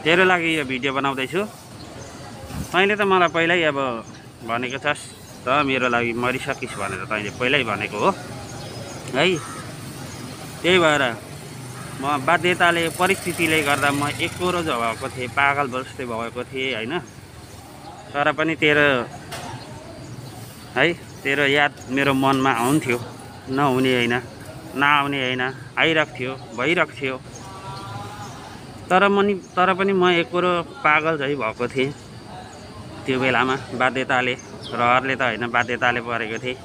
तेरो लागि यो भिडियो बनाउँदैछु। तैँले त मलाई पहिल्यै अब भनेको छस् त मेरो लागि मरिसकिस् भनेर तैँले पहिल्यै भनेको हो है। त्यही भएर म बाध्यताले परिस्थितिले गर्दा म एकरो भएको थिएँ, पागल जस्तै भएको थिएँ होइन। तर पनि तेरो याद मेरो मनमा आउँथ्यो, नहुने होइन, नआउने होइन, आइरहेको थियो, भइरहेको थियो। तर पनि म एकरो पागल झै भएको थिएँ त्यो बेलामा। बाध्यताले, रहरले त होइन, बाध्यताले परेको थिएँ।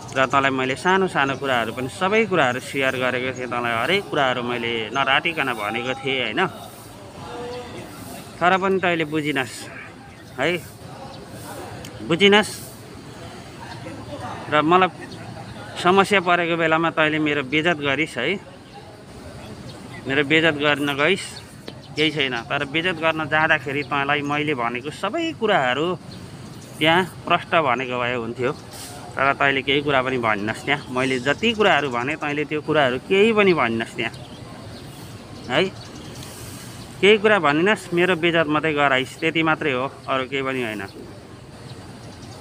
र तँलाई मैले सानो सानो कुराहरू पनि सबै कुराहरू सेयर गरेको थिएँ। तँलाई हरेक कुराहरू मैले नराटिकन भनेको थिएँ होइन। तर पनि तैँले बुझिनस् है, बुझिनस्। र मलाई समस्या परेको बेलामा तैँले मेरो बेइज्जत गरिस् है, मेरो बेइज्जत गर्न गइस्, केही छैन। तर बेइज्जत गर्न जाँदाखेरि तँलाई मैले भनेको सबै कुराहरू त्यहाँ प्रष्ट भनेको भए हुन्थ्यो। तर तैँले केही कुरा पनि भनिनस् त्यहाँ। मैले जति कुराहरू भने तैँले त्यो कुराहरू केही पनि भनिनस् त्यहाँ है। केही कुरा भनिनस्, मेरो बेइज्जत मात्रै गराइस्, त्यति मात्रै हो, अरू केही पनि होइन।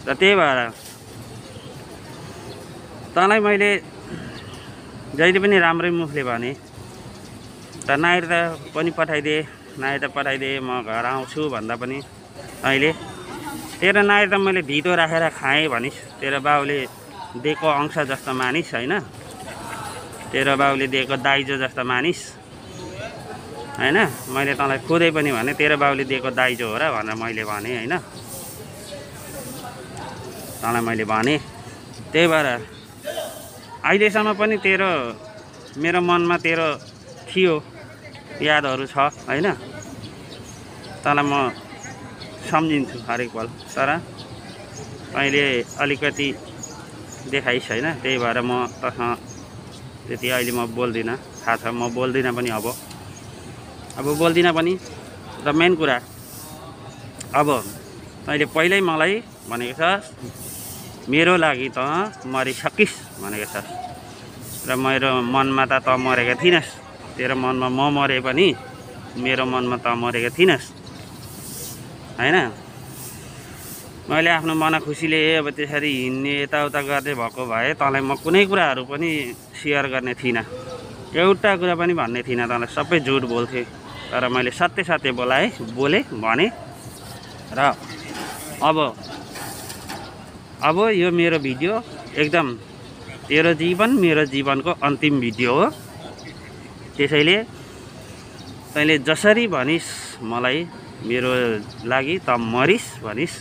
र त्यही भएर तँलाई मैले जहिले पनि राम्रै मुखले भने त नाहिर पनि पठाइदिए, नाहिर पठाइदिए, म घर आउँछु भन्दा पनि तैँले तेरो नाहिर त मैले धितो राखेर खाएँ भनिस्। तेरो बाउले दिएको अंश जस्तो मानिस् होइन, तेरो बाउले दिएको दाइजो जस्तो मानिस् होइन। मैले तँलाई खुदै पनि भने तेरो बाउले दिएको दाइजो हो र भनेर मैले भने होइन, तँलाई मैले भने। त्यही भएर अहिलेसम्म पनि मेरो मनमा तेरो थियो, यादहरू छ होइन। तँलाई म सम्झिन्छु हरेक पल। तर तैँले अलिकति देखाइस् होइन। त्यही भएर म तसँग त्यति अहिले म बोल्दिनँ, थाहा छ म बोल्दिनँ पनि। अब बोल्दिनँ पनि। र मेन कुरा अब तैँले पहिल्यै मलाई भनेको छस् मेरो लागि त मरिसकिस् भनेको छस्। र मेरो मनमा त मरेको थिइनस्। तेरो मनमा म मरे पनि मेरो मनमा त मरेको थिइनस् होइन। मैले आफ्नो मना खुसीले अब त्यसरी हिँड्ने यताउता गर्ने भएको भए तँलाई म कुनै कुराहरू पनि सेयर गर्ने थिइनँ, एउटा कुरा पनि भन्ने थिइनँ तँलाई। सबै झुट बोल्थेँ। तर मैले सत्य सत्य बोलेँ भने। र अब यो मेरो भिडियो एकदम तेरो जीवन मेरो जीवनको अन्तिम भिडियो हो। त्यसैले तैँले जसरी भनिस् मलाई मेरो लागि त मरिस् भनिस्,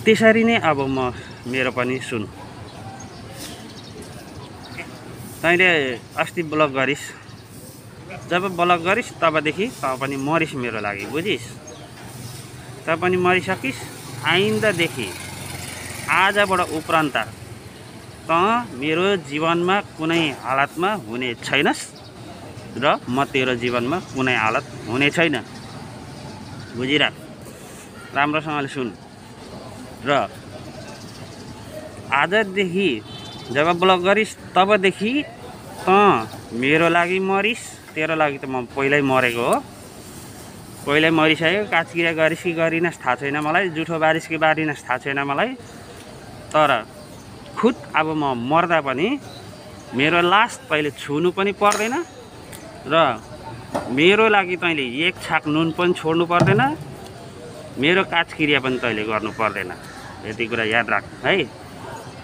त्यसरी नै अब मेरो पनि सुन। तैँले अस्ति ब्लग गरिस्, जब ब्लग गरिस् तबदेखि त पनि मरिस् मेरो लागि, बुझिस्। त पनि मरिसकिस्। आइन्दादेखि आजबाट उपरान्त त मेरो जीवनमा कुनै हालतमा हुने छैनस् र म तेरो जीवनमा कुनै हालत हुने छैन, बुझिराख, राम्रोसँगले सुन। र आजदेखि जब ब्लग गरिस् तबदेखि त मेरो लागि मरिस्। तेरो लागि त म पहिल्यै मरेको हो, पहिल्यै मरिसक्यो। काचकिरा गरिस् कि गरिनस् थाहा छैन मलाई, जुठो बारिस् कि बारिनस् थाहा छैन मलाई। तर खुद अब म मर्दा पनि मेरो लास तैँले छुनु पनि पर्दैन र मेरो लागि तैँले एक छाक नुन पनि छोड्नु पर्दैन, मेरो काचक्रिया पनि तैँले गर्नु पर्दैन। यति कुरा याद राख है।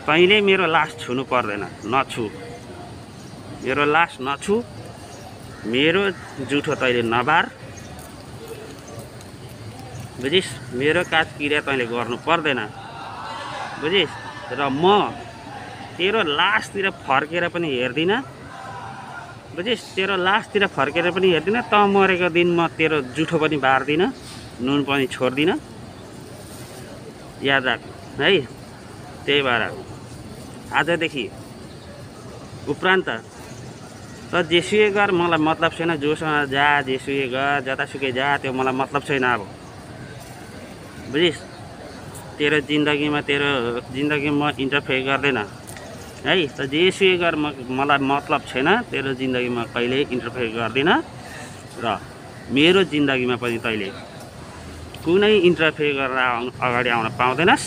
तैँले मेरो लास छुनु पर्दैन, नछु, मेरो लास नछु, मेरो जुठो तैँले नबार, बुझिस्। मेरो काचक्रिया तैँले गर्नु पर्दैन, बुझिस्। र म तेरो लासतिर फर्केर पनि हेर्दिनँ, बुझिस्। तेरो लासतिर फर्केर पनि हेर्दिनँ। त मरेको दिन म तेरो जुठो पनि बार्दिनँ, नुन पनि छोड्दिनँ, याद राख है। त्यही भएर आजदेखि उपरान्त त जेसुकै गर, मलाई मतलब छैन। जोसँग जा, जेसुकै गर, जतासुकै जा, त्यो मलाई मतलब छैन अब, बुझिस्। तेरो जिन्दगीमा इन्टरफेयर गर्दैन है। त जेसुकै गर, मलाई मतलब छैन। तेरो जिन्दगीमा कहिल्यै इन्टरफेयर गर्दिनँ। र मेरो जिन्दगीमा पनि तैँले कुनै इन्टरफेयर गरेर अगाडि आउन पाउँदैनस्।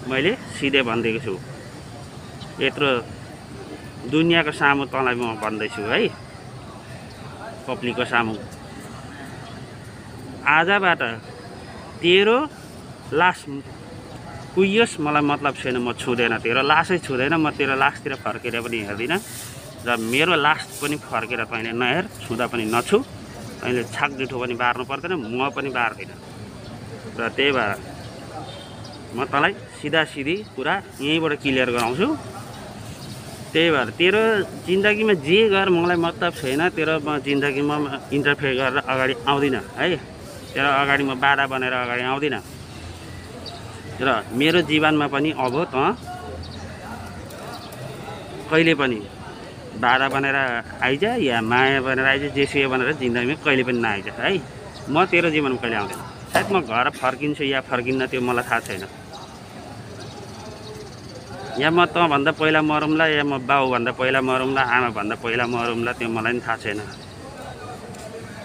मैले सिधै भनिदिएको छु, यत्रो दुनियाँको सामु तँलाई म भन्दैछु है, पब्लिकको सामु। आजबाट तेरो लास कुहियोस् मलाई मतलब छैन, म छुँदैन, तेरो लासै छुँदैन, म तेरो लासतिर फर्केर पनि हेर्दिनँ र मेरो लास पनि फर्केर तैँले नहेर, छुँदा पनि नछु। तैँले छाक जुठो पनि बार्नु पर्दैन, म पनि बार्दिनँ। र त्यही भएर म तँलाई सिधासिधी कुरा यहीँबाट क्लियर गराउँछु। त्यही भएर तेरो जिन्दगीमा जे गर मलाई मतलब छैन, तेरो म जिन्दगीमा इन्टरफेयर गरेर अगाडि आउँदिनँ है, तेरो अगाडि म बाधा बनेर अगाडि आउँदिनँ। र मेरो जीवनमा पनि अब त कहिले पनि बाधा बनेर आइज या माया बनेर आइज, जेसुकै बनेर जिन्दगीमा कहिले पनि नआइज है। म तेरो जीवनमा कहिले आउँदैन। सायद म घर फर्किन्छु या फर्किन्न त्यो मलाई थाहा छैन, या म तँभन्दा पहिला मरौँला या म बाउभन्दा पहिला मरौँला, आमाभन्दा पहिला मरौँला, त्यो मलाई पनि थाहा छैन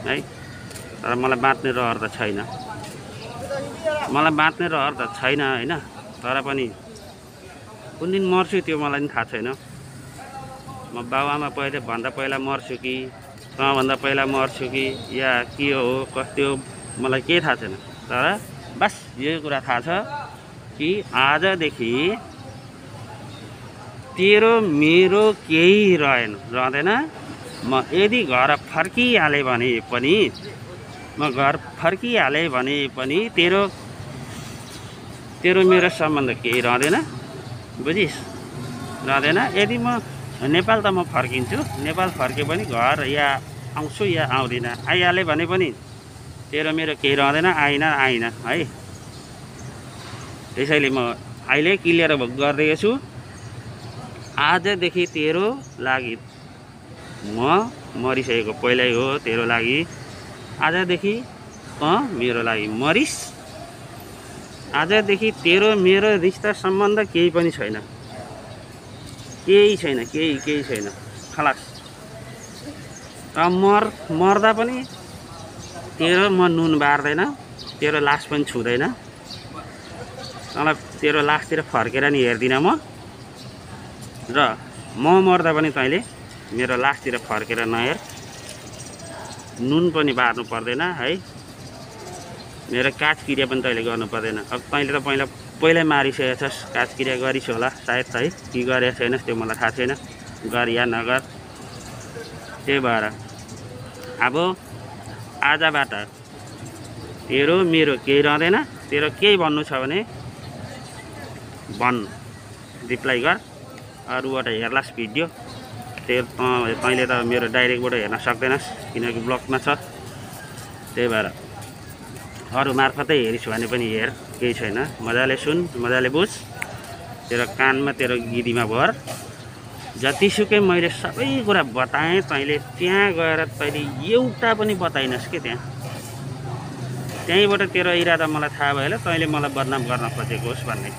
है। तर मलाई बाँच्ने रहर त छैन, मलाई बाँच्ने रहर त छैन होइन। तर पनि कुन दिन मर्छु त्यो मलाई पनि थाहा छैन। म बाउआमा पहिले भन्दा पहिला मर्छु कि तँभन्दा पहिला मर्छु कि या के हो कस्तो मलाई केही थाहा छैन। तर बस यो कुरा थाहा छ कि आजदेखि तेरो मेरो केही रहँदैन। म यदि घर फर्किहालेँ भने पनि, म घर फर्किहालेँ भने पनि तेरो मेरो सम्बन्ध केही रहँदैन, बुझिस्, रहँदैन। यदि म नेपाल त म फर्किन्छु, नेपाल फर्के पनि घर या आउँछु या आउँदिनँ, आइहालेँ भने पनि तेरो मेरो केही रहँदैन, आइन है। त्यसैले म अहिले क्लियर गरिदिएको छु, आजदेखि तेरो लागि म मरिसकेको पहिल्यै हो, तेरो लागि आजदेखि मेरो लागि मरिस। आजदेखि तेरो मेरो रिश्ता सम्बन्ध केही पनि छैन, केही छैन खलास। मर्दा पनि तेरो म नुन बार्दैन, तेरो लास पनि छुँदैन, तँलाई तेरो लासतिर फर्केर नि हेर्दिनँ म। र म मर्दा पनि तैँले मेरो लासतिर फर्केर नहेर, नुन पनि बार्नु पर्दैन है, मेरो काजक्रिया पनि तैँले गर्नु पर्दैन। अब तैँले त पहिल्यै मारिसकेको छस्, काजक्रिया गरिस् होला सायद है, कि गरेको छैनस् त्यो मलाई थाहा छैन, गर या नगर। त्यही भएर अब आजबाट तेरो मेरो केही रहँदैन। तेरो केही भन्नु छ भने भन्, रिप्लाई गर। अरूबाट हेर्लास् भिडियो, तैँले त मेरो डाइरेक्टबाट हेर्न सक्दैनस् किनकि ब्लकमा छ। त्यही भएर अरू मार्फतै हेरिस् भने पनि हेर, केही छैन। मजाले सुन, मजाले बुझ, तेरो कानमा तेरो गिरीमा भर। जतिसुकै मैले सबै कुरा बताएँ, तैँले त्यहाँ गएर तैँले एउटा पनि बताइनस् के त्यहीँबाट तेरो इरादा मलाई थाहा भयो होला, तैँले मलाई बदनाम गर्न खोजेको होस् भन्ने,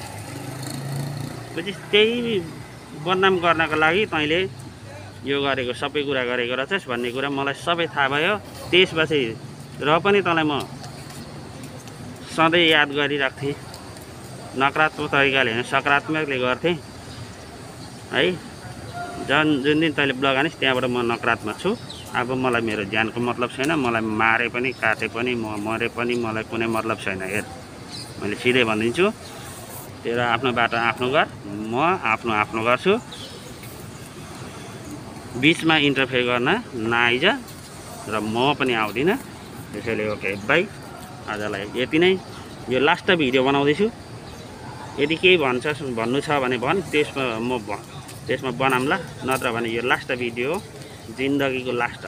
बुझिस्। त्यही बदनाम गर्नको लागि तैँले यो गरेको, सबै कुरा गरेको रहेछस् भन्ने कुरा मलाई सबै थाहा भयो। त्यसपछि र पनि तँलाई म सधैँ याद गरिराख्थेँ, नकारात्मक तरिकाले होइन सकारात्मकले गर्थेँ है। जुन दिन तैँले ब्लग हानिस् त्यहाँबाट म नकारात्मक छु। अब मलाई मेरो ज्यानको मतलब छैन, मलाई मारे पनि काटे पनि म मरे पनि मलाई कुनै मतलब छैन। हेर, मैले सिधै भनिदिन्छु, तेरो आफ्नो बाटो आफ्नो गर, म आफ्नो गर्छु। बिचमा इन्टरफेयर गर्न नआइज र म पनि आउँदिनँ। त्यसैले ओके बाई, आजलाई यति नै। यो लास्ट भिडियो बनाउँदैछु, यदि केही भन्नु छ भने भन्, त्यसमा बनाउँला, नत्र भने यो लास्ट भिडियो, जिन्दगीको लास्ट।